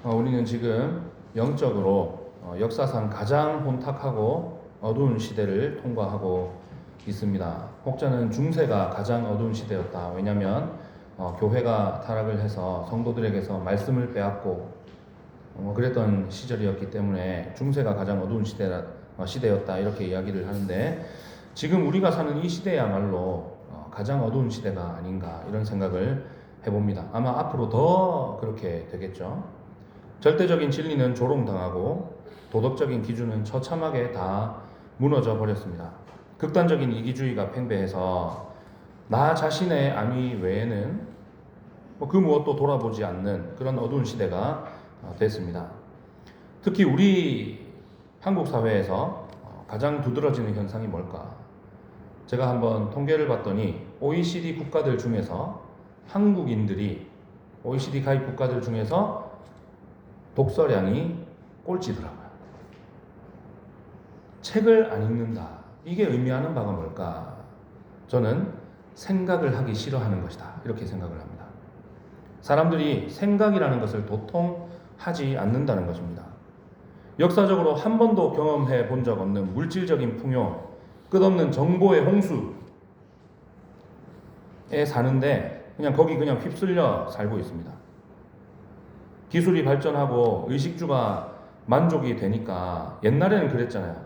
우리는 지금 영적으로 역사상 가장 혼탁하고 어두운 시대를 통과하고 있습니다. 혹자는 중세가 가장 어두운 시대였다. 왜냐하면 교회가 타락을 해서 성도들에게서 말씀을 빼앗고 그랬던 시절이었기 때문에 중세가 가장 어두운 시대였다 이렇게 이야기를 하는데, 지금 우리가 사는 이 시대야말로 가장 어두운 시대가 아닌가 이런 생각을 해봅니다. 아마 앞으로 더 그렇게 되겠죠. 절대적인 진리는 조롱당하고 도덕적인 기준은 처참하게 다 무너져 버렸습니다. 극단적인 이기주의가 팽배해서 나 자신의 안위 외에는 그 무엇도 돌아보지 않는 그런 어두운 시대가 됐습니다. 특히 우리 한국 사회에서 가장 두드러지는 현상이 뭘까? 제가 한번 통계를 봤더니 OECD 국가들 중에서 한국인들이 OECD 가입 국가들 중에서 독서량이 꼴찌더라고요. 책을 안 읽는다. 이게 의미하는 바가 뭘까? 저는 생각을 하기 싫어하는 것이다. 이렇게 생각을 합니다. 사람들이 생각이라는 것을 도통하지 않는다는 것입니다. 역사적으로 한 번도 경험해 본 적 없는 물질적인 풍요, 끝없는 정보의 홍수에 사는데 거기 그냥 휩쓸려 살고 있습니다. 기술이 발전하고 의식주가 만족이 되니까, 옛날에는 그랬잖아요.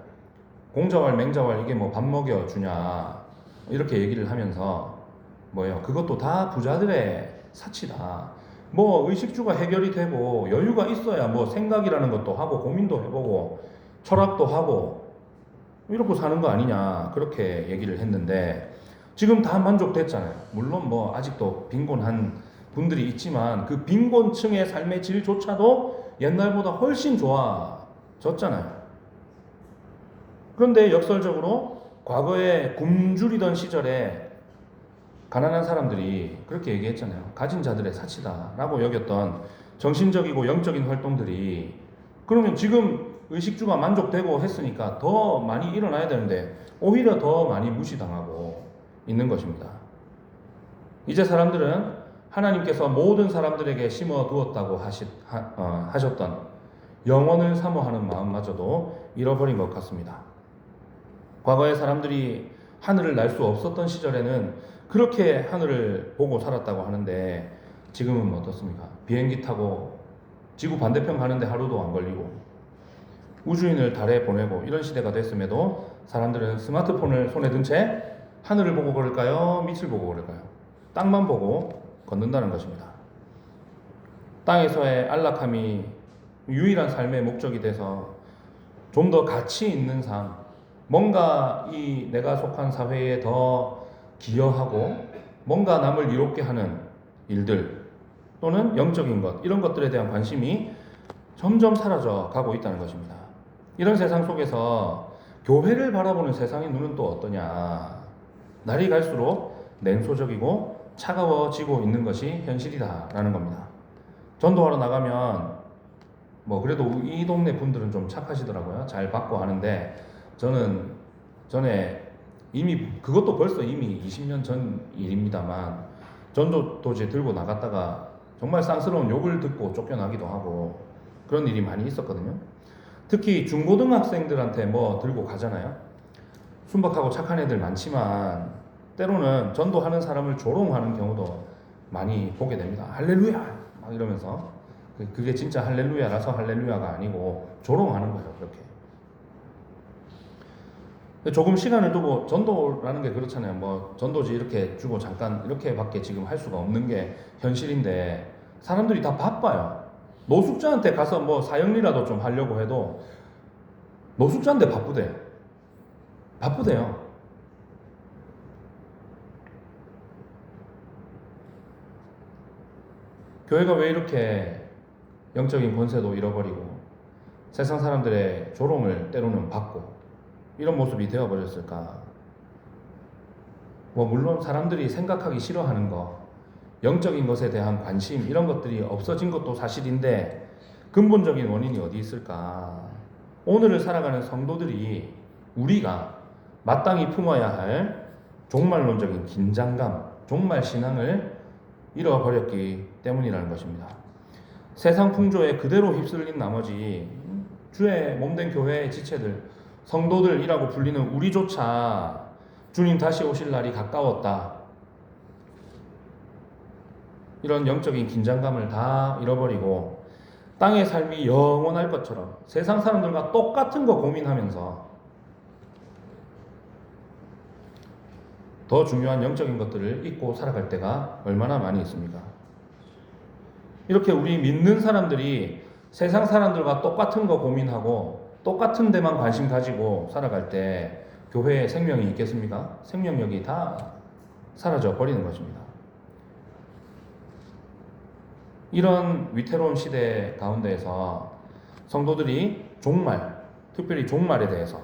공자왈 맹자왈 이게 뭐 밥 먹여주냐 이렇게 얘기를 하면서 그것도 다 부자들의 사치다. 의식주가 해결이 되고 여유가 있어야 생각이라는 것도 하고 고민도 해보고 철학도 하고 이러고 사는 거 아니냐 그렇게 얘기를 했는데, 지금 다 만족됐잖아요. 물론 아직도 빈곤한 분들이 있지만 그 빈곤층의 삶의 질조차도 옛날보다 훨씬 좋아졌잖아요. 그런데 역설적으로 과거에 굶주리던 시절에 가난한 사람들이 그렇게 얘기했잖아요. 가진 자들의 사치다라고 여겼던 정신적이고 영적인 활동들이, 그러면 지금 의식주가 만족되고 했으니까 더 많이 일어나야 되는데 오히려 더 많이 무시당하고 있는 것입니다. 이제 사람들은 하나님께서 모든 사람들에게 심어두었다고 하셨던 영원을 사모하는 마음마저도 잃어버린 것 같습니다. 과거에 사람들이 하늘을 날 수 없었던 시절에는 그렇게 하늘을 보고 살았다고 하는데, 지금은 어떻습니까? 비행기 타고 지구 반대편 가는데 하루도 안 걸리고 우주인을 달에 보내고 이런 시대가 됐음에도 사람들은 스마트폰을 손에 든 채 하늘을 보고 걸을까요? 밑을 보고 걸을까요? 땅만 보고 걷는다는 것입니다. 땅에서의 안락함이 유일한 삶의 목적이 돼서 좀 더 가치 있는 삶, 뭔가 이 내가 속한 사회에 더 기여하고 뭔가 남을 이롭게 하는 일들 또는 영적인 것, 이런 것들에 대한 관심이 점점 사라져 가고 있다는 것입니다. 이런 세상 속에서 교회를 바라보는 세상의 눈은 또 어떠냐? 날이 갈수록 냉소적이고 차가워지고 있는 것이 현실이다라는 겁니다. 전도하러 나가면 그래도 이 동네 분들은 좀 착하시더라고요. 잘 받고 하는데, 저는 전에 그것도 벌써 이미 20년 전 일입니다만, 전도도제 들고 나갔다가 정말 쌍스러운 욕을 듣고 쫓겨나기도 하고 그런 일이 많이 있었거든요. 특히 중고등학생들한테 들고 가잖아요. 순박하고 착한 애들 많지만 때로는 전도하는 사람을 조롱하는 경우도 많이 보게 됩니다. 할렐루야 막 이러면서, 그게 진짜 할렐루야라서 할렐루야가 아니고 조롱하는 거예요. 그렇게 조금 시간을 두고, 전도라는 게 그렇잖아요. 전도지 이렇게 주고 잠깐 이렇게밖에 지금 할 수가 없는 게 현실인데, 사람들이 다 바빠요. 노숙자한테 가서 사형리라도 좀 하려고 해도 노숙자인데 바쁘대요. 교회가 왜 이렇게 영적인 권세도 잃어버리고 세상 사람들의 조롱을 때로는 받고 이런 모습이 되어버렸을까? 물론 사람들이 생각하기 싫어하는 거, 영적인 것에 대한 관심, 이런 것들이 없어진 것도 사실인데, 근본적인 원인이 어디 있을까? 오늘을 살아가는 성도들이, 우리가 마땅히 품어야 할 종말론적인 긴장감, 종말 신앙을 잃어버렸기 때문이라는 것입니다. 세상 풍조에 그대로 휩쓸린 나머지 주의 몸된 교회의 지체들, 성도들이라고 불리는 우리조차 주님 다시 오실 날이 가까웠다. 이런 영적인 긴장감을 다 잃어버리고 땅의 삶이 영원할 것처럼 세상 사람들과 똑같은 거 고민하면서 더 중요한 영적인 것들을 잊고 살아갈 때가 얼마나 많이 있습니까? 이렇게 우리 믿는 사람들이 세상 사람들과 똑같은 거 고민하고 똑같은 데만 관심 가지고 살아갈 때 교회에 생명이 있겠습니까? 생명력이 다 사라져 버리는 것입니다. 이런 위태로운 시대 가운데에서 성도들이 종말, 특별히 종말에 대해서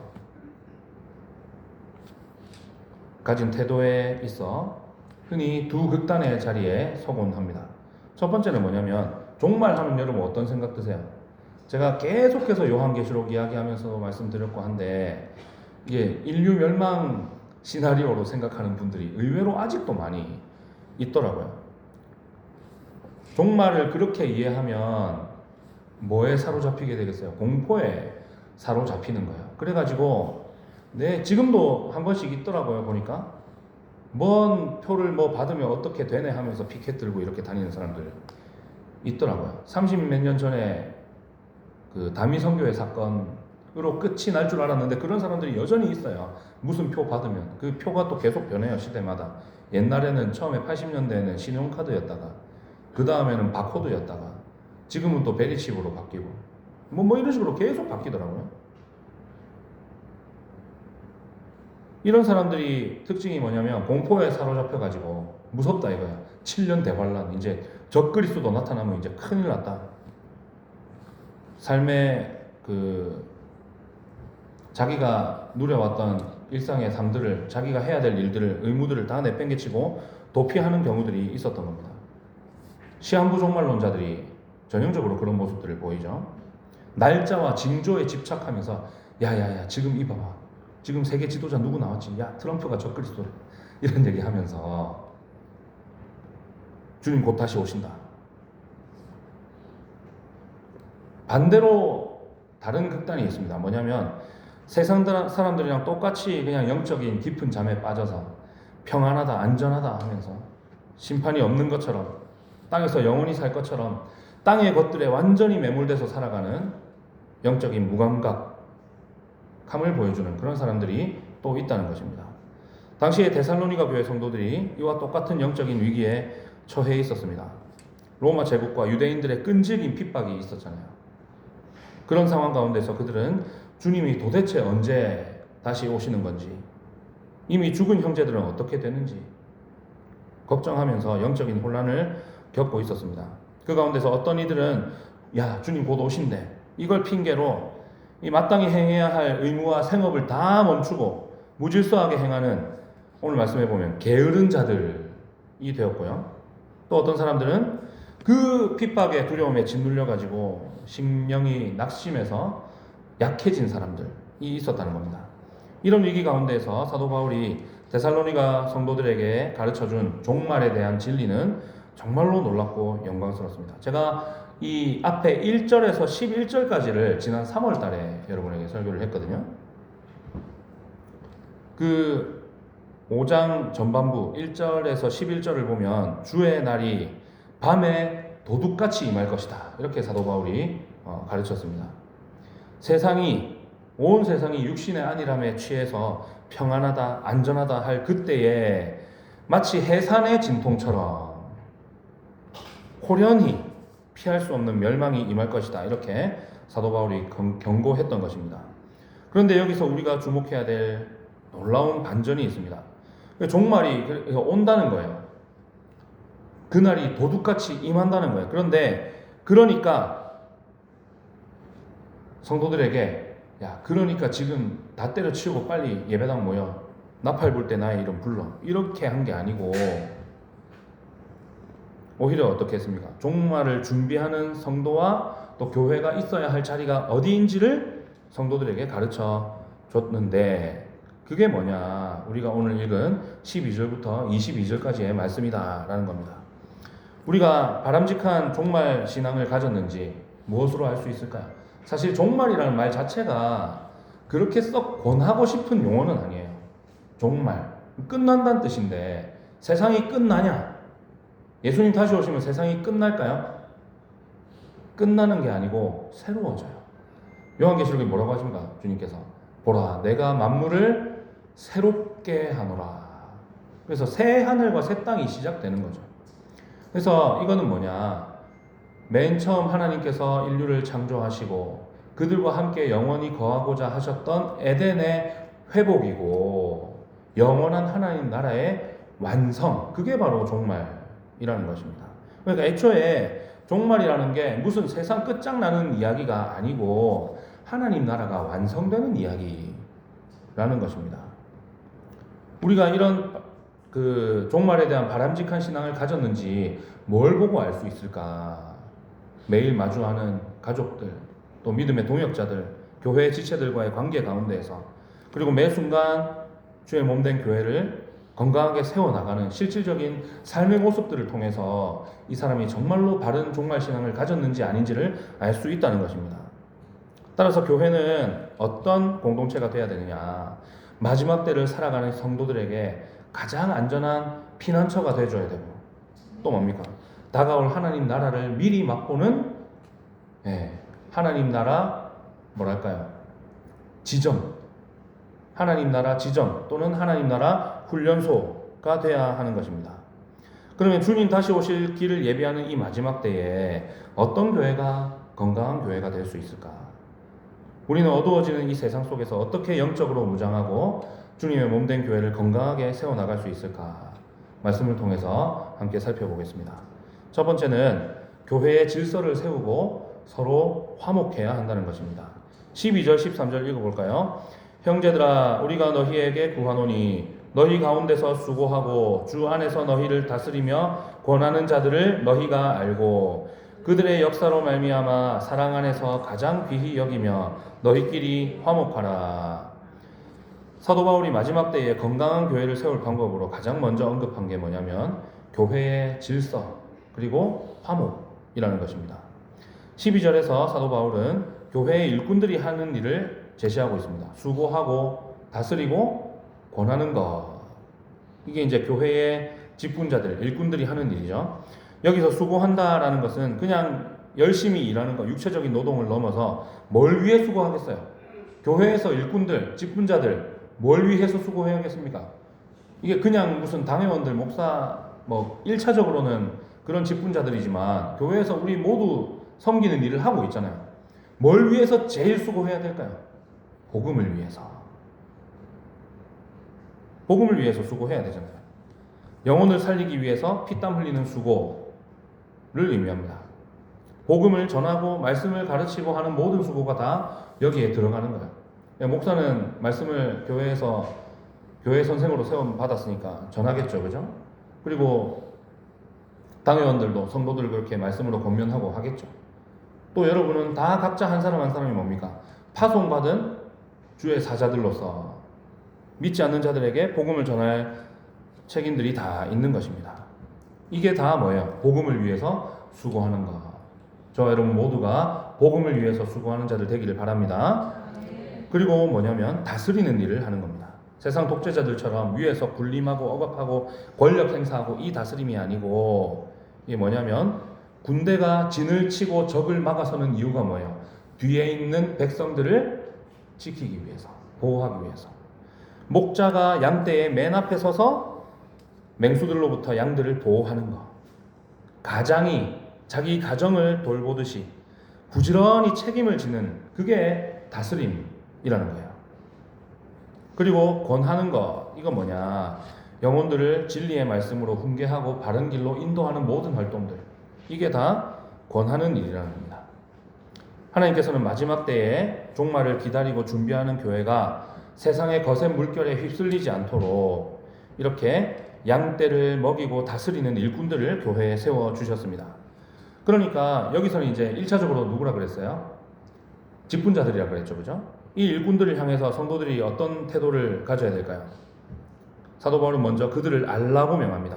가진 태도에 있어 흔히 두 극단의 자리에 서곤 합니다. 첫 번째는 뭐냐면, 종말하면 여러분 어떤 생각 드세요? 제가 계속해서 요한계시록 이야기하면서 말씀드렸고 한데, 이게 인류 멸망 시나리오로 생각하는 분들이 의외로 아직도 많이 있더라고요. 종말을 그렇게 이해하면 뭐에 사로잡히게 되겠어요? 공포에 사로잡히는 거예요. 그래가지고 지금도 한 번씩 있더라고요. 보니까 뭔 표를 뭐 받으면 어떻게 되네 하면서 피켓 들고 이렇게 다니는 사람들 있더라고요. 30 몇 년 전에 그 다미 선교회 사건으로 끝이 날 줄 알았는데 그런 사람들이 여전히 있어요. 무슨 표 받으면 그 표가 또 계속 변해요. 시대마다. 옛날에는 처음에 80년대에는 신용카드였다가 그 다음에는 바코드였다가 지금은 또 베리칩으로 바뀌고 뭐 이런 식으로 계속 바뀌더라고요. 이런 사람들이 특징이 뭐냐면 공포에 사로잡혀가지고 무섭다 이거야. 7년 대환란, 이제 적그리스도 나타나면 이제 큰일 났다. 삶의 자기가 누려왔던 일상의 삶들을, 자기가 해야 될 일들을, 의무들을 다 내팽개치고 도피하는 경우들이 있었던 겁니다. 시한부 종말론자들이 전형적으로 그런 모습들을 보이죠. 날짜와 징조에 집착하면서 야야야 지금 이봐봐, 지금 세계 지도자 누구 나왔지? 야 트럼프가 적그리스도래. 이런 얘기하면서 주님 곧 다시 오신다. 반대로 다른 극단이 있습니다. 뭐냐면 세상 사람들이랑 똑같이 그냥 영적인 깊은 잠에 빠져서 평안하다, 안전하다 하면서 심판이 없는 것처럼, 땅에서 영원히 살 것처럼 땅의 것들에 완전히 매몰돼서 살아가는 영적인 무감각함을 보여주는 그런 사람들이 또 있다는 것입니다. 당시에 데살로니가 교회 성도들이 이와 똑같은 영적인 위기에 처해 있었습니다. 로마 제국과 유대인들의 끈질긴 핍박이 있었잖아요. 그런 상황 가운데서 그들은 주님이 도대체 언제 다시 오시는 건지, 이미 죽은 형제들은 어떻게 되는지 걱정하면서 영적인 혼란을 겪고 있었습니다. 그 가운데서 어떤 이들은 야 주님 곧 오신대, 이걸 핑계로 이 마땅히 행해야 할 의무와 생업을 다 멈추고 무질서하게 행하는, 오늘 말씀해 보면 게으른 자들이 되었고요. 또 어떤 사람들은 그 핍박의 두려움에 짓눌려 가지고 심령이 낙심해서 약해진 사람들이 있었다는 겁니다. 이런 위기 가운데서 사도 바울이 데살로니가 성도들에게 가르쳐준 종말에 대한 진리는 정말로 놀랍고 영광스럽습니다. 제가 이 앞에 1절에서 11절까지를 지난 3월 달에 여러분에게 설교를 했거든요. 그 5장 전반부 1절에서 11절을 보면 주의 날이 밤에 도둑같이 임할 것이다, 이렇게 사도 바울이 가르쳤습니다. 온 세상이 육신의 안일함에 취해서 평안하다, 안전하다 할 그때에 마치 해산의 진통처럼 호련히 피할 수 없는 멸망이 임할 것이다, 이렇게 사도 바울이 경고했던 것입니다. 그런데 여기서 우리가 주목해야 될 놀라운 반전이 있습니다. 종말이 온다는 거예요. 그날이 도둑같이 임한다는 거예요. 그러니까 성도들에게 그러니까 지금 다 때려치우고 빨리 예배당 모여, 나팔 불 때 나의 이름 불러, 이렇게 한 게 아니고 오히려 어떻게 했습니까? 종말을 준비하는 성도와 또 교회가 있어야 할 자리가 어디인지를 성도들에게 가르쳐 줬는데, 그게 뭐냐? 우리가 오늘 읽은 12절부터 22절까지의 말씀이다라는 겁니다. 우리가 바람직한 종말 신앙을 가졌는지 무엇으로 알 수 있을까요? 사실 종말이라는 말 자체가 그렇게 썩 권하고 싶은 용어는 아니에요. 종말, 끝난다는 뜻인데 세상이 끝나냐? 예수님 다시 오시면 세상이 끝날까요? 끝나는 게 아니고 새로워져요. 요한계시록에 뭐라고 하십니까? 주님께서 보라 내가 만물을 새롭게 하노라. 그래서 새 하늘과 새 땅이 시작되는 거죠. 그래서 이거는 뭐냐? 맨 처음 하나님께서 인류를 창조하시고 그들과 함께 영원히 거하고자 하셨던 에덴의 회복이고 영원한 하나님 나라의 완성, 그게 바로 종말이라는 것입니다. 그러니까 애초에 종말이라는 게 무슨 세상 끝장나는 이야기가 아니고 하나님 나라가 완성되는 이야기라는 것입니다. 우리가 이런 그 종말에 대한 바람직한 신앙을 가졌는지 뭘 보고 알 수 있을까? 매일 마주하는 가족들, 또 믿음의 동역자들, 교회 지체들과의 관계 가운데에서, 그리고 매 순간 주의 몸된 교회를 건강하게 세워나가는 실질적인 삶의 모습들을 통해서 이 사람이 정말로 바른 종말 신앙을 가졌는지 아닌지를 알 수 있다는 것입니다. 따라서 교회는 어떤 공동체가 되어야 되느냐? 마지막 때를 살아가는 성도들에게 가장 안전한 피난처가 되어줘야 되고, 또 뭡니까? 다가올 하나님 나라를 미리 맛보는 하나님 나라 뭐랄까요? 지점, 하나님 나라 지점 또는 하나님 나라 훈련소가 되어야 하는 것입니다. 그러면 주님 다시 오실 길을 예비하는 이 마지막 때에 어떤 교회가 건강한 교회가 될 수 있을까? 우리는 어두워지는 이 세상 속에서 어떻게 영적으로 무장하고 주님의 몸된 교회를 건강하게 세워나갈 수 있을까? 말씀을 통해서 함께 살펴보겠습니다. 첫 번째는 교회의 질서를 세우고 서로 화목해야 한다는 것입니다. 12절 13절 읽어볼까요? 형제들아 우리가 너희에게 구하노니 너희 가운데서 수고하고 주 안에서 너희를 다스리며 권하는 자들을 너희가 알고 그들의 역사로 말미암아 사랑 안에서 가장 귀히 여기며 너희끼리 화목하라. 사도 바울이 마지막 때에 건강한 교회를 세울 방법으로 가장 먼저 언급한 게 뭐냐면 교회의 질서 그리고 화목이라는 것입니다. 12절에서 사도 바울은 교회의 일꾼들이 하는 일을 제시하고 있습니다. 수고하고 다스리고 권하는 것. 이게 이제 교회의 직분자들, 일꾼들이 하는 일이죠. 여기서 수고한다라는 것은 그냥 열심히 일하는 것, 육체적인 노동을 넘어서 뭘 위해 수고하겠어요? 교회에서 일꾼들, 직분자들 뭘 위해서 수고해야겠습니까? 이게 그냥 무슨 당회원들, 목사, 1차적으로는 그런 직분자들이지만 교회에서 우리 모두 섬기는 일을 하고 있잖아요. 뭘 위해서 제일 수고해야 될까요? 복음을 위해서. 복음을 위해서 수고해야 되잖아요. 영혼을 살리기 위해서 피땀 흘리는 수고를 의미합니다. 복음을 전하고 말씀을 가르치고 하는 모든 수고가 다 여기에 들어가는 거예요. 목사는 말씀을 교회에서 교회 선생으로 세움 받았으니까 전하겠죠, 그죠? 그리고 당회원들도 성도들 그렇게 말씀으로 권면하고 하겠죠. 또 여러분은 다 각자 한 사람 한 사람이 뭡니까? 파송받은 주의 사자들로서 믿지 않는 자들에게 복음을 전할 책임들이 다 있는 것입니다. 이게 다 뭐예요? 복음을 위해서 수고하는 것. 저와 여러분 모두가 복음을 위해서 수고하는 자들 되기를 바랍니다. 그리고 뭐냐면 다스리는 일을 하는 겁니다. 세상 독재자들처럼 위에서 군림하고 억압하고 권력 행사하고 이 다스림이 아니고 이게 뭐냐면 군대가 진을 치고 적을 막아서는 이유가 뭐예요? 뒤에 있는 백성들을 지키기 위해서, 보호하기 위해서. 목자가 양떼의 맨 앞에 서서 맹수들로부터 양들을 보호하는 것. 가장이 자기 가정을 돌보듯이 부지런히 책임을 지는 그게 다스림이라는 거예요. 그리고 권하는 것, 이건 뭐냐? 영혼들을 진리의 말씀으로 훈계하고 바른 길로 인도하는 모든 활동들, 이게 다 권하는 일이라는 겁니다. 하나님께서는 마지막 때에 종말을 기다리고 준비하는 교회가 세상의 거센 물결에 휩쓸리지 않도록 이렇게 양떼를 먹이고 다스리는 일꾼들을 교회에 세워주셨습니다. 그러니까 여기서는 이제 1차적으로 누구라 그랬어요? 직분자들이라 그랬죠, 그죠? 이 일꾼들을 향해서 성도들이 어떤 태도를 가져야 될까요? 사도 바울은 먼저 그들을 알라고 명합니다.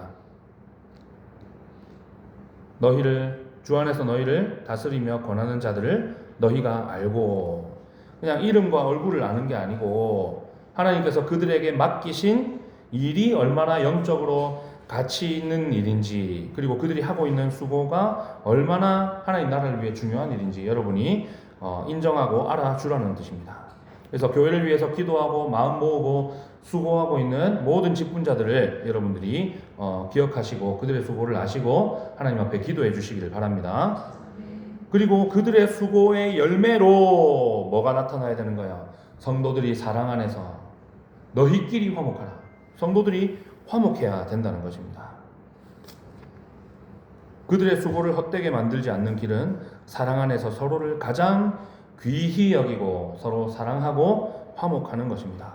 너희를 주 안에서 너희를 다스리며 권하는 자들을 너희가 알고. 그냥 이름과 얼굴을 아는 게 아니고 하나님께서 그들에게 맡기신 일이 얼마나 영적으로 가치 있는 일인지, 그리고 그들이 하고 있는 수고가 얼마나 하나님 나라를 위해 중요한 일인지 여러분이 인정하고 알아주라는 뜻입니다. 그래서 교회를 위해서 기도하고 마음 모으고 수고하고 있는 모든 직분자들을 여러분들이 기억하시고 그들의 수고를 아시고 하나님 앞에 기도해 주시기를 바랍니다. 그리고 그들의 수고의 열매로 뭐가 나타나야 되는 거야? 성도들이 사랑 안에서 너희끼리 화목하라. 성도들이 화목해야 된다는 것입니다. 그들의 수고를 헛되게 만들지 않는 길은 사랑 안에서 서로를 가장 귀히 여기고 서로 사랑하고 화목하는 것입니다.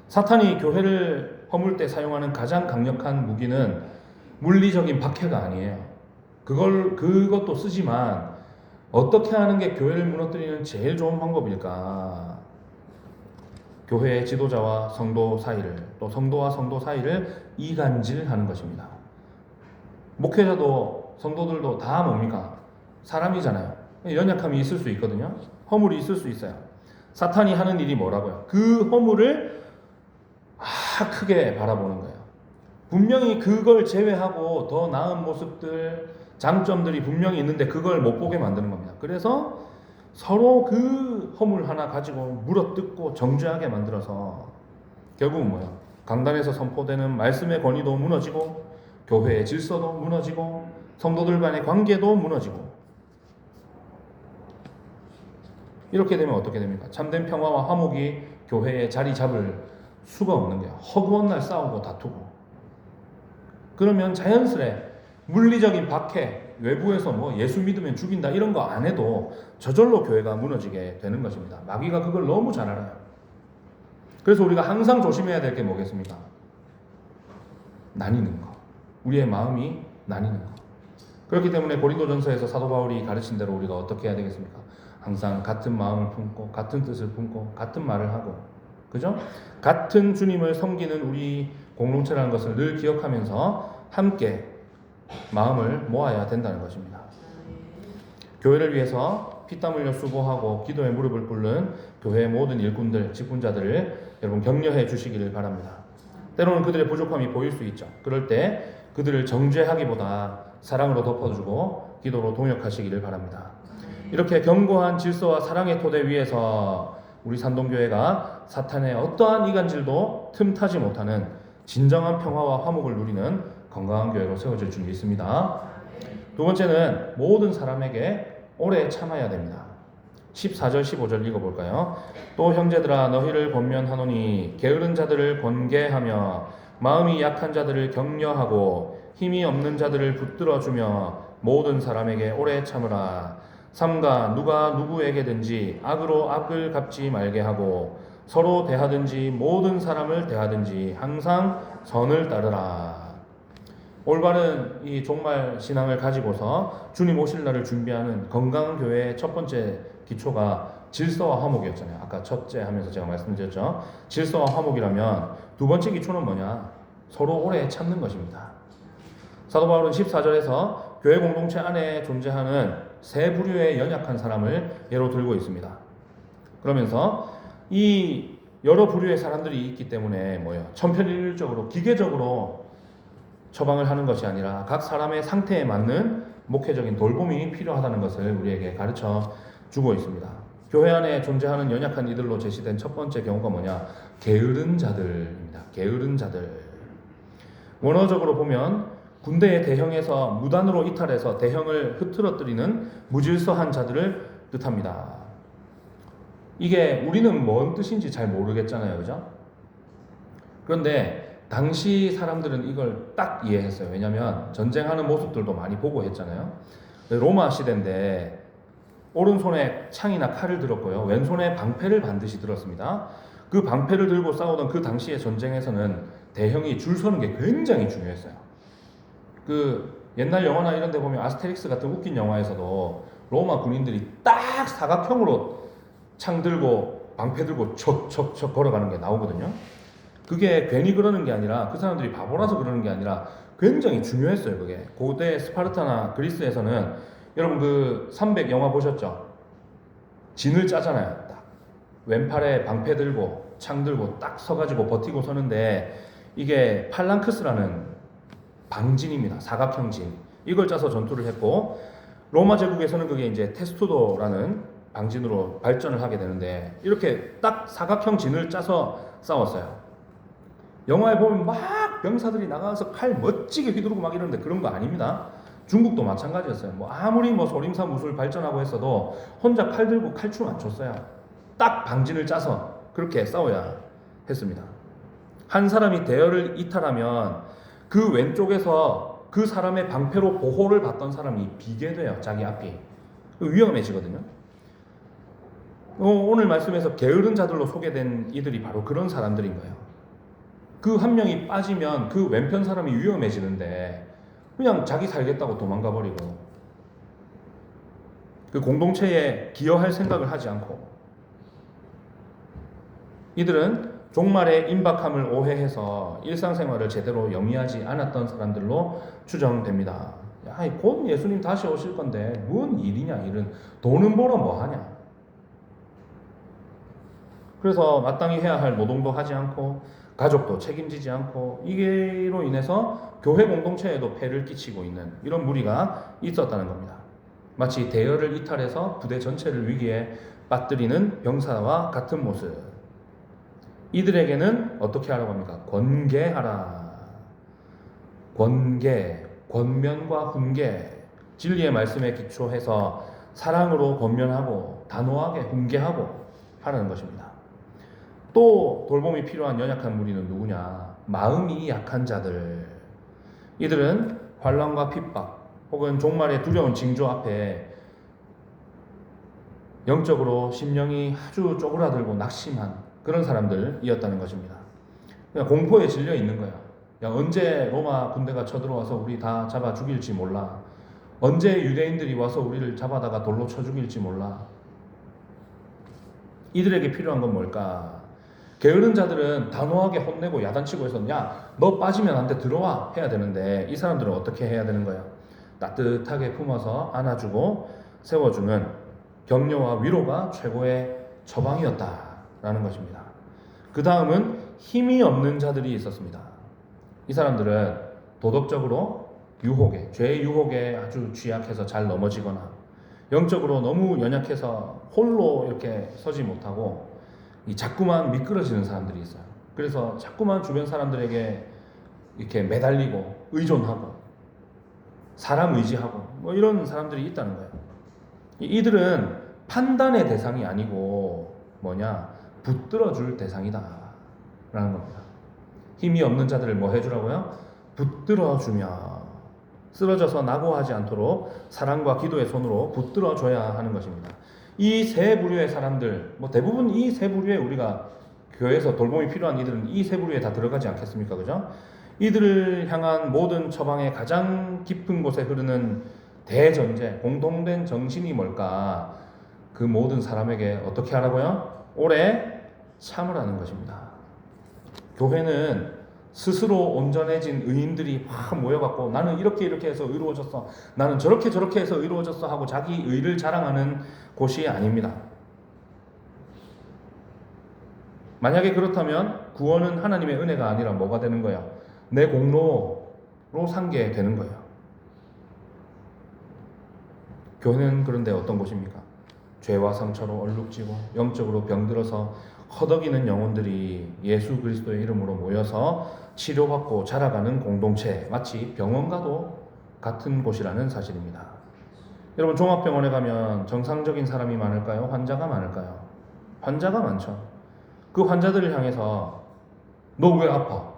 사탄이 교회를 허물 때 사용하는 가장 강력한 무기는 물리적인 박해가 아니에요. 그것도 쓰지만 어떻게 하는 게 교회를 무너뜨리는 제일 좋은 방법일까? 교회의 지도자와 성도 사이를, 또 성도와 성도 사이를 이간질하는 것입니다. 목회자도 성도들도 다 뭡니까? 사람이잖아요. 연약함이 있을 수 있거든요. 허물이 있을 수 있어요. 사탄이 하는 일이 뭐라고요? 그 허물을 크게 바라보는 거예요. 분명히 그걸 제외하고 더 나은 모습들, 장점들이 분명히 있는데 그걸 못 보게 만드는 겁니다. 그래서 서로 그 허물 하나 가지고 물어뜯고 정죄하게 만들어서 결국은 뭐야? 강단에서 선포되는 말씀의 권위도 무너지고 교회의 질서도 무너지고 성도들 간의 관계도 무너지고, 이렇게 되면 어떻게 됩니까? 참된 평화와 화목이 교회에 자리 잡을 수가 없는 거야. 허구한 날 싸우고 다투고. 그러면 자연스레 물리적인 박해, 외부에서 뭐 예수 믿으면 죽인다 이런 거 안 해도 저절로 교회가 무너지게 되는 것입니다. 마귀가 그걸 너무 잘 알아요. 그래서 우리가 항상 조심해야 될 게 뭐겠습니까? 나뉘는 거. 우리의 마음이 나뉘는 거. 그렇기 때문에 고린도전서에서 사도 바울이 가르친 대로 우리가 어떻게 해야 되겠습니까? 항상 같은 마음을 품고 같은 뜻을 품고 같은 말을 하고, 그죠? 같은 주님을 섬기는 우리 공동체라는 것을 늘 기억하면서 함께 마음을 모아야 된다는 것입니다. 교회를 위해서 피땀 흘려 수고하고 기도에 무릎을 꿇는 교회의 모든 일꾼들, 직분자들을 여러분 격려해 주시기를 바랍니다. 때로는 그들의 부족함이 보일 수 있죠. 그럴 때 그들을 정죄하기보다 사랑으로 덮어주고 기도로 동역하시기를 바랍니다. 이렇게 견고한 질서와 사랑의 토대 위에서 우리 산동교회가 사탄의 어떠한 이간질도 틈타지 못하는 진정한 평화와 화목을 누리는 건강한 교회로 세워질 줄 믿습니다. 두 번째는 모든 사람에게 오래 참아야 됩니다. 14절 15절 읽어볼까요? 또 형제들아 너희를 권면하노니 게으른 자들을 권계하며 마음이 약한 자들을 격려하고 힘이 없는 자들을 붙들어주며 모든 사람에게 오래 참으라. 삼가 누가 누구에게든지 악으로 악을 갚지 말게 하고 서로 대하든지 모든 사람을 대하든지 항상 선을 따르라. 올바른 이 종말 신앙을 가지고서 주님 오실 날을 준비하는 건강한 교회의 첫 번째 기초가 질서와 화목이었잖아요. 아까 첫째 하면서 제가 말씀드렸죠. 질서와 화목이라면 두 번째 기초는 뭐냐? 서로 오래 참는 것입니다. 사도 바울은 14절에서 교회 공동체 안에 존재하는 세 부류의 연약한 사람을 예로 들고 있습니다. 그러면서 이 여러 부류의 사람들이 있기 때문에 뭐예요? 천편일률적으로 기계적으로 처방을 하는 것이 아니라 각 사람의 상태에 맞는 목회적인 돌봄이 필요하다는 것을 우리에게 가르쳐 주고 있습니다. 교회 안에 존재하는 연약한 이들로 제시된 첫 번째 경우가 뭐냐? 게으른 자들입니다. 게으른 자들. 원어적으로 보면 군대의 대형에서 무단으로 이탈해서 대형을 흐트러뜨리는 무질서한 자들을 뜻합니다. 이게 우리는 뭔 뜻인지 잘 모르겠잖아요. 그죠? 그런데 당시 사람들은 이걸 딱 이해했어요. 왜냐하면 전쟁하는 모습들도 많이 보고 했잖아요. 로마 시대인데 오른손에 창이나 칼을 들었고요. 왼손에 방패를 반드시 들었습니다. 그 방패를 들고 싸우던 그 당시의 전쟁에서는 대형이 줄 서는 게 굉장히 중요했어요. 그 옛날 영화나 이런 데 보면 아스테릭스 같은 웃긴 영화에서도 로마 군인들이 딱 사각형으로 창 들고 방패 들고 척척척 걸어가는 게 나오거든요. 그게 괜히 그러는 게 아니라 그 사람들이 바보라서 그러는 게 아니라 굉장히 중요했어요. 그게 고대 스파르타나 그리스에서는 여러분 그 300 영화 보셨죠? 진을 짜잖아요. 딱 왼팔에 방패 들고 창 들고 딱 서가지고 버티고 서는데 이게 팔랑크스라는 방진입니다. 사각형 진. 이걸 짜서 전투를 했고 로마 제국에서는 그게 이제 테스투도라는 방진으로 발전을 하게 되는데 이렇게 딱 사각형 진을 짜서 싸웠어요. 영화에 보면 막 병사들이 나가서 칼 멋지게 휘두르고 막 이러는데 그런 거 아닙니다. 중국도 마찬가지였어요. 뭐 아무리 뭐 소림사 무술 발전하고 했어도 혼자 칼 들고 칼춤 안 췄어요. 딱 방진을 짜서 그렇게 싸워야 했습니다. 한 사람이 대열을 이탈하면 그 왼쪽에서 그 사람의 방패로 보호를 받던 사람이 비게 돼요. 자기 앞이. 위험해지거든요. 오늘 말씀에서 게으른 자들로 소개된 이들이 바로 그런 사람들인 거예요. 그 한 명이 빠지면 그 왼편 사람이 위험해지는데 그냥 자기 살겠다고 도망가 버리고 그 공동체에 기여할 생각을 하지 않고 이들은 종말의 임박함을 오해해서 일상생활을 제대로 영위하지 않았던 사람들로 추정됩니다. 야, 곧 예수님 다시 오실 건데 뭔 일이냐 일은 돈은 벌어 뭐 하냐. 그래서 마땅히 해야 할 노동도 하지 않고 가족도 책임지지 않고 이게로 인해서 교회 공동체에도 폐를 끼치고 있는 이런 무리가 있었다는 겁니다. 마치 대열을 이탈해서 부대 전체를 위기에 빠뜨리는 병사와 같은 모습. 이들에게는 어떻게 하라고 합니까? 권계하라. 권계, 권면과 훈계, 진리의 말씀에 기초해서 사랑으로 권면하고 단호하게 훈계하고 하라는 것입니다. 또 돌봄이 필요한 연약한 무리는 누구냐? 마음이 약한 자들. 이들은 환난과 핍박 혹은 종말의 두려운 징조 앞에 영적으로 심령이 아주 쪼그라들고 낙심한 그런 사람들이었다는 것입니다. 그냥 공포에 질려 있는 거야. 야, 언제 로마 군대가 쳐들어와서 우리 다 잡아 죽일지 몰라. 언제 유대인들이 와서 우리를 잡아다가 돌로 쳐 죽일지 몰라. 이들에게 필요한 건 뭘까? 게으른 자들은 단호하게 혼내고 야단치고 해서 야, 너 빠지면 안 돼, 들어와 해야 되는데 이 사람들은 어떻게 해야 되는 거야? 따뜻하게 품어서 안아주고 세워주는 격려와 위로가 최고의 처방이었다라는 것입니다. 그 다음은 힘이 없는 자들이 있었습니다. 이 사람들은 도덕적으로 유혹에, 죄의 유혹에 아주 취약해서 잘 넘어지거나 영적으로 너무 연약해서 홀로 이렇게 서지 못하고 자꾸만 미끄러지는 사람들이 있어요. 그래서 자꾸만 주변 사람들에게 이렇게 매달리고 의존하고 사람 의지하고 뭐 이런 사람들이 있다는 거예요. 이들은 판단의 대상이 아니고 붙들어줄 대상이다 라는 겁니다. 힘이 없는 자들을 뭐 해주라고요? 붙들어주며 쓰러져서 낙오하지 않도록 사랑과 기도의 손으로 붙들어줘야 하는 것입니다. 이 세 부류의 사람들, 대부분 이 세 부류에 우리가 교회에서 돌봄이 필요한 이들은 이 세 부류에 다 들어가지 않겠습니까? 그죠? 이들을 향한 모든 처방의 가장 깊은 곳에 흐르는 대전제, 공동된 정신이 뭘까? 그 모든 사람에게 어떻게 하라고요? 오래 참으라는 것입니다. 교회는 스스로 온전해진 의인들이 막 모여갖고 나는 이렇게 해서 의로워졌어, 나는 저렇게 해서 의로워졌어 하고 자기 의를 자랑하는 곳이 아닙니다. 만약에 그렇다면 구원은 하나님의 은혜가 아니라 뭐가 되는 거야? 내 공로로 삼게 되는 거예요. 교회는 그런데 어떤 곳입니까? 죄와 상처로 얼룩지고 영적으로 병들어서 허덕이는 영혼들이 예수 그리스도의 이름으로 모여서 치료받고 자라가는 공동체, 마치 병원과도 같은 곳이라는 사실입니다. 여러분, 종합병원에 가면 정상적인 사람이 많을까요? 환자가 많을까요? 환자가 많죠. 그 환자들을 향해서 너 왜 아파?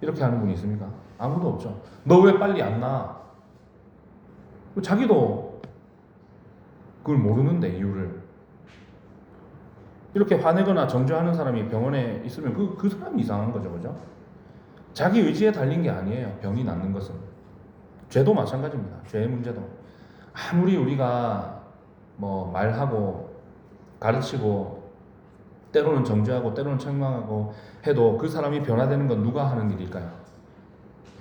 이렇게 하는 분이 있습니까? 아무도 없죠. 너 왜 빨리 안 나? 자기도 그걸 모르는데 이유를. 이렇게 화내거나 정죄하는 사람이 병원에 있으면 그 사람이 이상한 거죠. 그죠? 자기 의지에 달린 게 아니에요. 병이 낫는 것은. 죄도 마찬가지입니다. 죄의 문제도. 아무리 우리가 말하고 가르치고 때로는 정죄하고 때로는 책망하고 해도 그 사람이 변화되는 건 누가 하는 일일까요?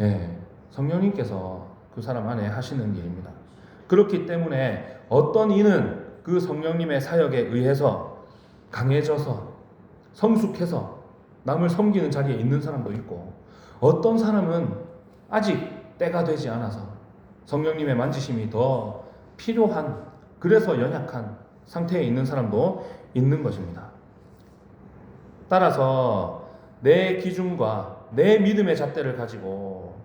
예, 성령님께서 그 사람 안에 하시는 일입니다. 그렇기 때문에 어떤 이는 그 성령님의 사역에 의해서 강해져서 성숙해서 남을 섬기는 자리에 있는 사람도 있고, 어떤 사람은 아직 때가 되지 않아서 성령님의 만지심이 더 필요한, 그래서 연약한 상태에 있는 사람도 있는 것입니다. 따라서 내 기준과 내 믿음의 잣대를 가지고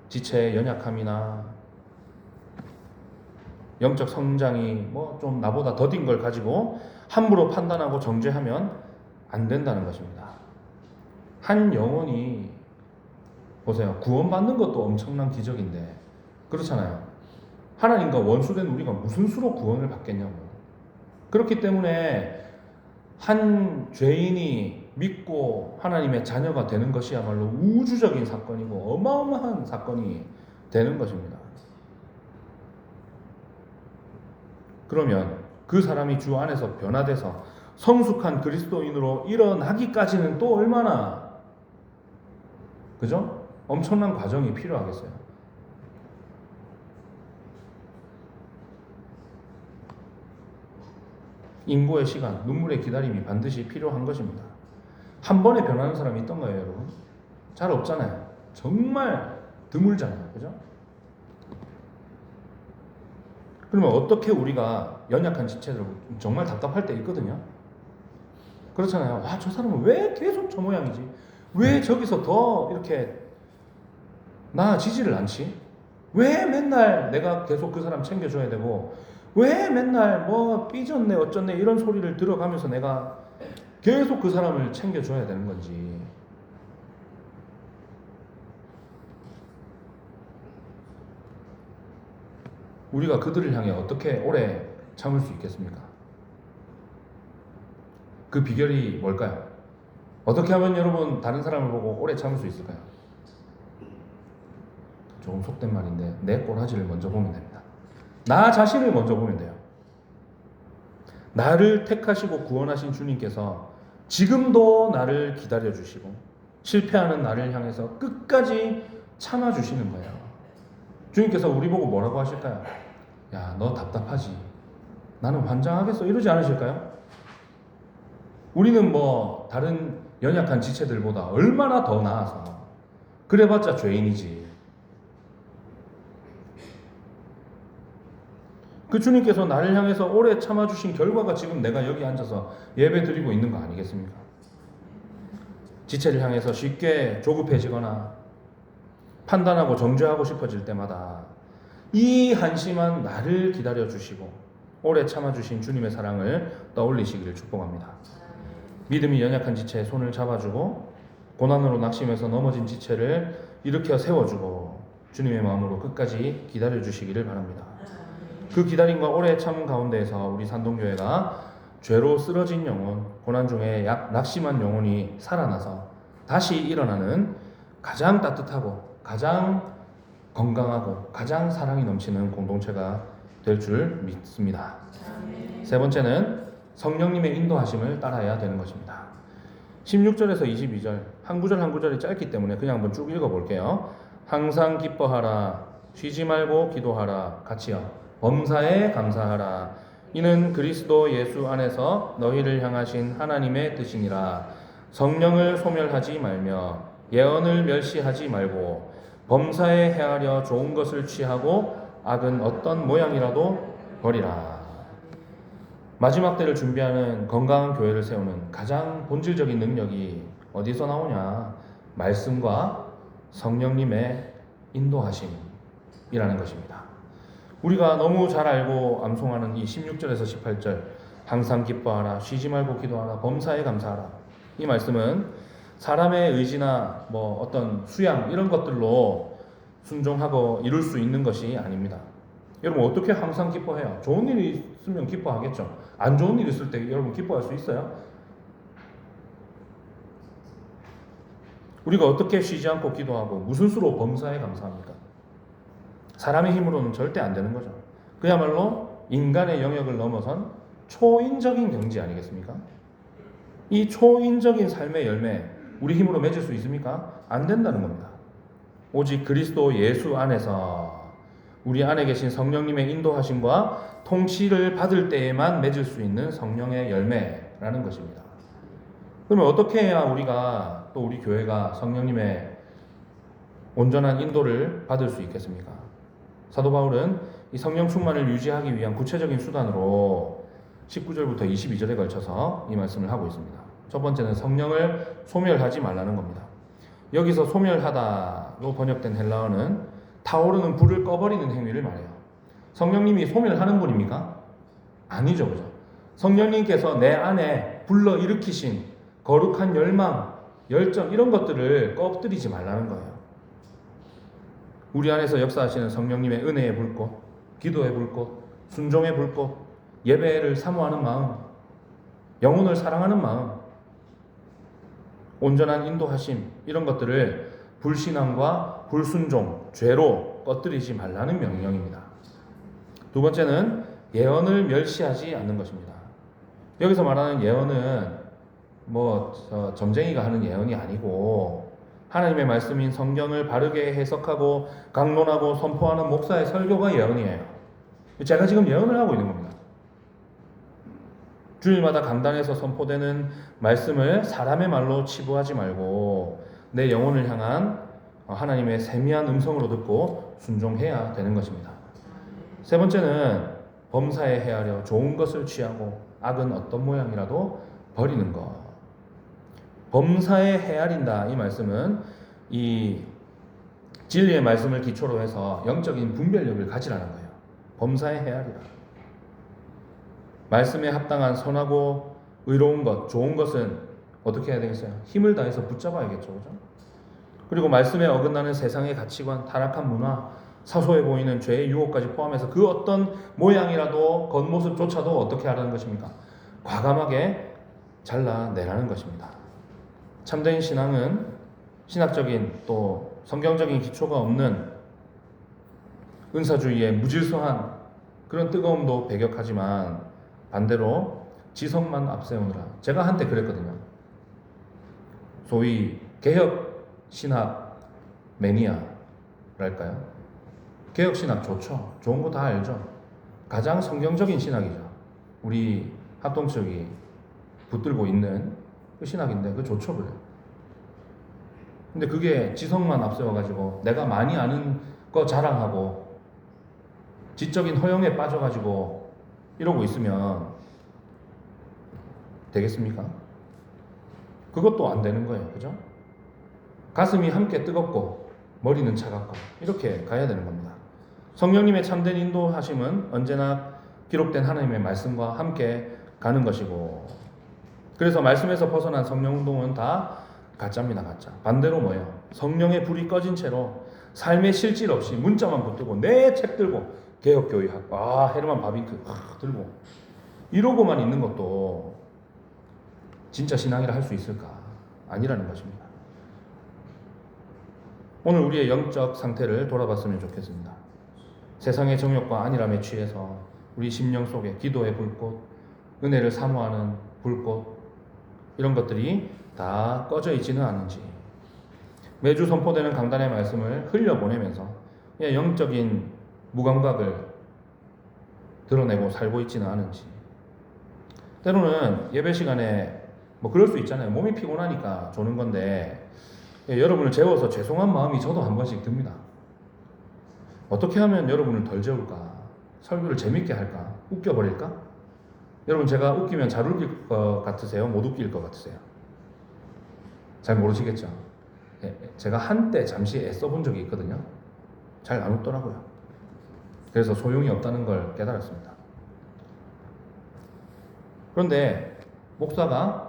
지체의 연약함이나 영적 성장이 뭐 좀 나보다 더딘 걸 가지고 함부로 판단하고 정죄하면 안 된다는 것입니다. 한 영혼이, 보세요, 구원받는 것도 엄청난 기적인데, 그렇잖아요. 하나님과 원수된 우리가 무슨 수로 구원을 받겠냐고. 그렇기 때문에 한 죄인이 믿고 하나님의 자녀가 되는 것이야말로 우주적인 사건이고 어마어마한 사건이 되는 것입니다. 그러면 그 사람이 주 안에서 변화돼서 성숙한 그리스도인으로 일어나기까지는 또 얼마나, 그죠? 엄청난 과정이 필요하겠어요. 인고의 시간, 눈물의 기다림이 반드시 필요한 것입니다. 한 번에 변하는 사람이 있던가요, 여러분? 잘 없잖아요. 정말 드물잖아요. 그죠? 그러면 어떻게 우리가 연약한 지체들, 정말 답답할 때 있거든요. 그렇잖아요. 와, 저 사람은 왜 계속 저 모양이지? 왜 저기서 더 이렇게 나아지지를 않지? 왜 맨날 내가 계속 그 사람 챙겨줘야 되고, 왜 맨날 뭐 삐졌네 어쩌네 이런 소리를 들어가면서 내가 계속 그 사람을 챙겨줘야 되는 건지. 우리가 그들을 향해 어떻게 오래 참을 수 있겠습니까? 그 비결이 뭘까요? 어떻게 하면 여러분 다른 사람을 보고 오래 참을 수 있을까요? 조금 속된 말인데 내 꼬라지를 먼저 보면 됩니다. 나 자신을 먼저 보면 돼요. 나를 택하시고 구원하신 주님께서 지금도 나를 기다려주시고 실패하는 나를 향해서 끝까지 참아주시는 거예요. 주님께서 우리 보고 뭐라고 하실까요? 야, 너 답답하지? 나는 환장하겠어? 이러지 않으실까요? 우리는 뭐 다른 연약한 지체들보다 얼마나 더 나아서 그래봤자 죄인이지. 그 주님께서 나를 향해서 오래 참아주신 결과가 지금 내가 여기 앉아서 예배 드리고 있는 거 아니겠습니까? 지체를 향해서 쉽게 조급해지거나 판단하고 정죄하고 싶어질 때마다 이 한심한 나를 기다려주시고 오래 참아주신 주님의 사랑을 떠올리시기를 축복합니다. 믿음이 연약한 지체의 손을 잡아주고 고난으로 낙심해서 넘어진 지체를 일으켜 세워주고 주님의 마음으로 끝까지 기다려주시기를 바랍니다. 그 기다림과 오래 참 가운데에서 우리 산동교회가 죄로 쓰러진 영혼, 고난 중에 낙심한 영혼이 살아나서 다시 일어나는 가장 따뜻하고 가장 건강하고 가장 사랑이 넘치는 공동체가 될 줄 믿습니다. 세 번째는 성령님의 인도하심을 따라야 되는 것입니다. 16절에서 22절 한 구절 한 구절이 짧기 때문에 그냥 한번 쭉 읽어볼게요. 항상 기뻐하라, 쉬지 말고 기도하라, 같이요. 범사에 감사하라. 이는 그리스도 예수 안에서 너희를 향하신 하나님의 뜻이니라. 성령을 소멸하지 말며 예언을 멸시하지 말고 범사에 헤아려 좋은 것을 취하고 악은 어떤 모양이라도 버리라. 마지막 때를 준비하는 건강한 교회를 세우는 가장 본질적인 능력이 어디서 나오냐? 말씀과 성령님의 인도하심이라는 것입니다. 우리가 너무 잘 알고 암송하는 이 16절에서 18절 항상 기뻐하라, 쉬지 말고 기도하라, 범사에 감사하라. 이 말씀은 사람의 의지나 뭐 어떤 수양 이런 것들로 순종하고 이룰 수 있는 것이 아닙니다. 여러분 어떻게 항상 기뻐해요? 좋은 일이 있으면 기뻐하겠죠. 안 좋은 일 있을 때 여러분 기뻐할 수 있어요? 우리가 어떻게 쉬지 않고 기도하고 무슨 수로 범사에 감사합니까? 사람의 힘으로는 절대 안 되는 거죠. 그야말로 인간의 영역을 넘어선 초인적인 경지 아니겠습니까? 이 초인적인 삶의 열매 우리 힘으로 맺을 수 있습니까? 안 된다는 겁니다. 오직 그리스도 예수 안에서 우리 안에 계신 성령님의 인도하심과 통치를 받을 때에만 맺을 수 있는 성령의 열매라는 것입니다. 그러면 어떻게 해야 우리가 또 우리 교회가 성령님의 온전한 인도를 받을 수 있겠습니까? 사도 바울은 이 성령 충만을 유지하기 위한 구체적인 수단으로 19절부터 22절에 걸쳐서 이 말씀을 하고 있습니다. 첫 번째는 성령을 소멸하지 말라는 겁니다. 여기서 소멸하다로 번역된 헬라어는 타오르는 불을 꺼버리는 행위를 말해요. 성령님이 소멸하는 분입니까? 아니죠, 그죠? 성령님께서 내 안에 불러일으키신 거룩한 열망, 열정 이런 것들을 꺼뜨리지 말라는 거예요. 우리 안에서 역사하시는 성령님의 은혜의 불꽃, 기도의 불꽃, 순종의 불꽃, 예배를 사모하는 마음, 영혼을 사랑하는 마음, 온전한 인도하심 이런 것들을 불신앙과 불순종, 죄로 꺼뜨리지 말라는 명령입니다. 두 번째는 예언을 멸시하지 않는 것입니다. 여기서 말하는 예언은 점쟁이가 하는 예언이 아니고 하나님의 말씀인 성경을 바르게 해석하고 강론하고 선포하는 목사의 설교가 예언이에요. 제가 지금 예언을 하고 있는 겁니다. 주일마다 강단에서 선포되는 말씀을 사람의 말로 치부하지 말고 내 영혼을 향한 하나님의 세미한 음성으로 듣고 순종해야 되는 것입니다. 세 번째는 범사에 헤아려 좋은 것을 취하고 악은 어떤 모양이라도 버리는 것. 범사에 헤아린다 이 말씀은 이 진리의 말씀을 기초로 해서 영적인 분별력을 가지라는 거예요. 범사에 헤아리라. 말씀에 합당한 선하고 의로운 것, 좋은 것은 어떻게 해야 되겠어요? 힘을 다해서 붙잡아야겠죠, 그죠? 그리고 말씀에 어긋나는 세상의 가치관, 타락한 문화, 사소해 보이는 죄의 유혹까지 포함해서 그 어떤 모양이라도 겉모습조차도 어떻게 하라는 것입니까? 과감하게 잘라내라는 것입니다. 참된 신앙은 신학적인 또 성경적인 기초가 없는 은사주의의 무질서한 그런 뜨거움도 배격하지만 반대로 지성만 앞세우느라 제가 한때 그랬거든요. 소위 개혁 신학 매니아랄까요? 개혁 신학 좋죠. 좋은 거 다 알죠. 가장 성경적인 신학이죠. 우리 합동측이 붙들고 있는 그 신학인데 그 좋죠, 그래. 근데 그게 지성만 앞세워가지고 내가 많이 아는 거 자랑하고 지적인 허영에 빠져가지고 이러고 있으면 되겠습니까? 그것도 안 되는 거예요, 그죠? 가슴이 함께 뜨겁고 머리는 차갑고 이렇게 가야 되는 겁니다. 성령님의 참된 인도하심은 언제나 기록된 하나님의 말씀과 함께 가는 것이고, 그래서 말씀에서 벗어난 성령 운동은 다 가짜입니다, 가짜. 반대로 뭐예요? 성령의 불이 꺼진 채로 삶의 실질 없이 문자만 붙들고 내 책 들고 개혁교회학, 헤르만 바빙크 들고 이러고만 있는 것도 진짜 신앙이라 할 수 있을까? 아니라는 것입니다. 오늘 우리의 영적 상태를 돌아봤으면 좋겠습니다. 세상의 정욕과 안일함에 취해서 우리 심령 속에 기도의 불꽃, 은혜를 사모하는 불꽃 이런 것들이 다 꺼져 있지는 않은지, 매주 선포되는 강단의 말씀을 흘려보내면서 영적인 무감각을 드러내고 살고 있지는 않은지, 때로는 예배 시간에 그럴 수 있잖아요. 몸이 피곤하니까 조는 건데 여러분을 재워서 죄송한 마음이 저도 한 번씩 듭니다. 어떻게 하면 여러분을 덜 재울까? 설교를 재밌게 할까? 웃겨버릴까? 여러분, 제가 웃기면 잘 웃길 것 같으세요? 못 웃길 것 같으세요? 잘 모르시겠죠? 제가 한때 잠시 애써본 적이 있거든요. 잘 안 웃더라고요. 그래서 소용이 없다는 걸 깨달았습니다. 그런데 목사가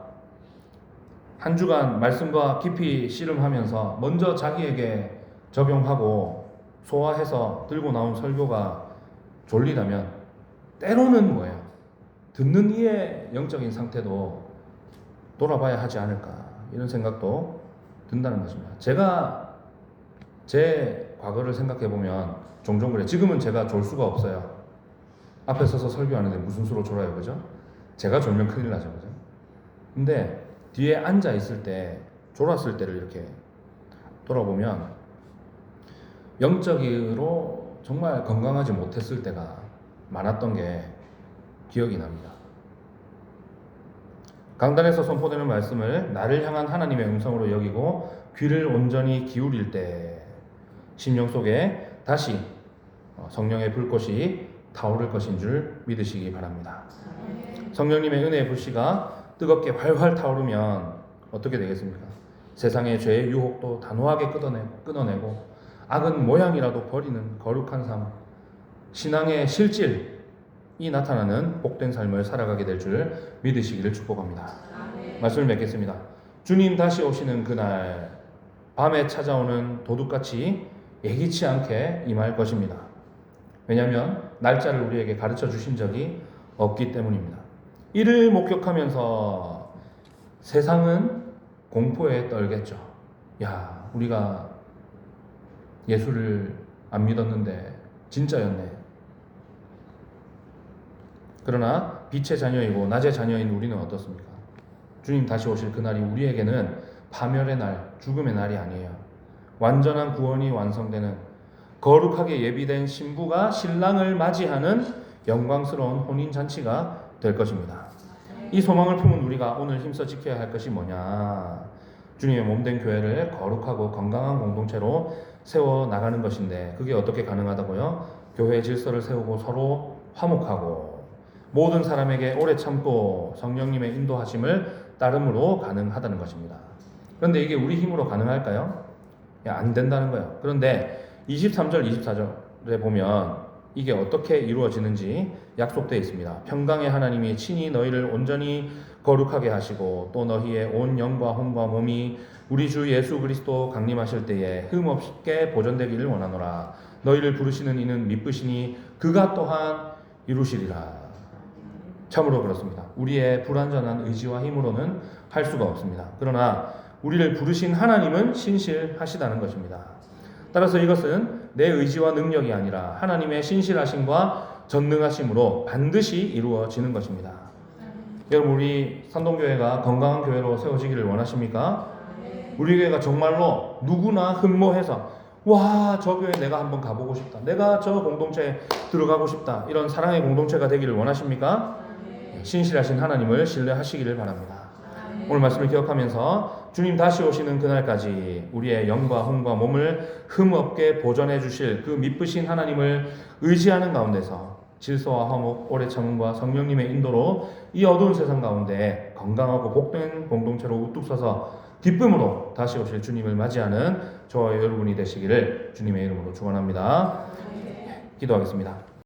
한 주간 말씀과 깊이 씨름하면서 먼저 자기에게 적용하고 소화해서 들고 나온 설교가 졸리다면 때로는 뭐예요? 듣는 이의 영적인 상태도 돌아봐야 하지 않을까, 이런 생각도 든다는 것입니다. 제가 제 과거를 생각해 보면 종종 그래요. 지금은 제가 졸 수가 없어요. 앞에 서서 설교하는데 무슨 수로 졸아요, 그죠? 제가 졸면 큰일 나죠, 그죠? 근데 뒤에 앉아 있을 때, 졸았을 때를 이렇게 돌아보면 영적으로 정말 건강하지 못했을 때가 많았던 게 기억이 납니다. 강단에서 선포되는 말씀을 나를 향한 하나님의 음성으로 여기고 귀를 온전히 기울일 때 심령 속에 다시 성령의 불꽃이 타오를 것인 줄 믿으시기 바랍니다. 성령님의 은혜의 불씨가 뜨겁게 활활 타오르면 어떻게 되겠습니까? 세상의 죄의 유혹도 단호하게 끊어내고 악은 모양이라도 버리는 거룩한 삶, 신앙의 실질이 나타나는 복된 삶을 살아가게 될 줄 믿으시기를 축복합니다. 말씀을 맺겠습니다. 주님 다시 오시는 그날 밤에 찾아오는 도둑같이 예기치 않게 임할 것입니다. 왜냐하면 날짜를 우리에게 가르쳐 주신 적이 없기 때문입니다. 이를 목격하면서 세상은 공포에 떨겠죠. 야, 우리가 예수를 안 믿었는데 진짜였네. 그러나 빛의 자녀이고 낮의 자녀인 우리는 어떻습니까? 주님 다시 오실 그날이 우리에게는 파멸의 날, 죽음의 날이 아니에요. 완전한 구원이 완성되는 거룩하게 예비된 신부가 신랑을 맞이하는 영광스러운 혼인잔치가 될 것입니다. 이 소망을 품은 우리가 오늘 힘써 지켜야 할 것이 뭐냐? 주님의 몸된 교회를 거룩하고 건강한 공동체로 세워나가는 것인데 그게 어떻게 가능하다고요? 교회의 질서를 세우고 서로 화목하고 모든 사람에게 오래 참고 성령님의 인도하심을 따름으로 가능하다는 것입니다. 그런데 이게 우리 힘으로 가능할까요? 안 된다는 거예요. 그런데 23절, 24절에 보면 이게 어떻게 이루어지는지 약속되어 있습니다. 평강의 하나님이 친히 너희를 온전히 거룩하게 하시고 또 너희의 온 영과 혼과 몸이 우리 주 예수 그리스도 강림하실 때에 흠없게 보존되기를 원하노라. 너희를 부르시는 이는 미쁘시니 그가 또한 이루시리라. 참으로 그렇습니다. 우리의 불완전한 의지와 힘으로는 할 수가 없습니다. 그러나 우리를 부르신 하나님은 신실하시다는 것입니다. 따라서 이것은 내 의지와 능력이 아니라 하나님의 신실하심과 전능하심으로 반드시 이루어지는 것입니다. 여러분, 우리 산동교회가 건강한 교회로 세워지기를 원하십니까? 우리 교회가 정말로 누구나 흠모해서 와, 저 교회 내가 한번 가보고 싶다. 내가 저 공동체에 들어가고 싶다. 이런 사랑의 공동체가 되기를 원하십니까? 신실하신 하나님을 신뢰하시기를 바랍니다. 오늘 말씀을 기억하면서 주님 다시 오시는 그날까지 우리의 영과 혼과 몸을 흠없게 보존해 주실 그 미쁘신 하나님을 의지하는 가운데서 질서와 화목, 오래 참음과 성령님의 인도로 이 어두운 세상 가운데 건강하고 복된 공동체로 우뚝 서서 기쁨으로 다시 오실 주님을 맞이하는 저와 여러분이 되시기를 주님의 이름으로 축원합니다. 기도하겠습니다.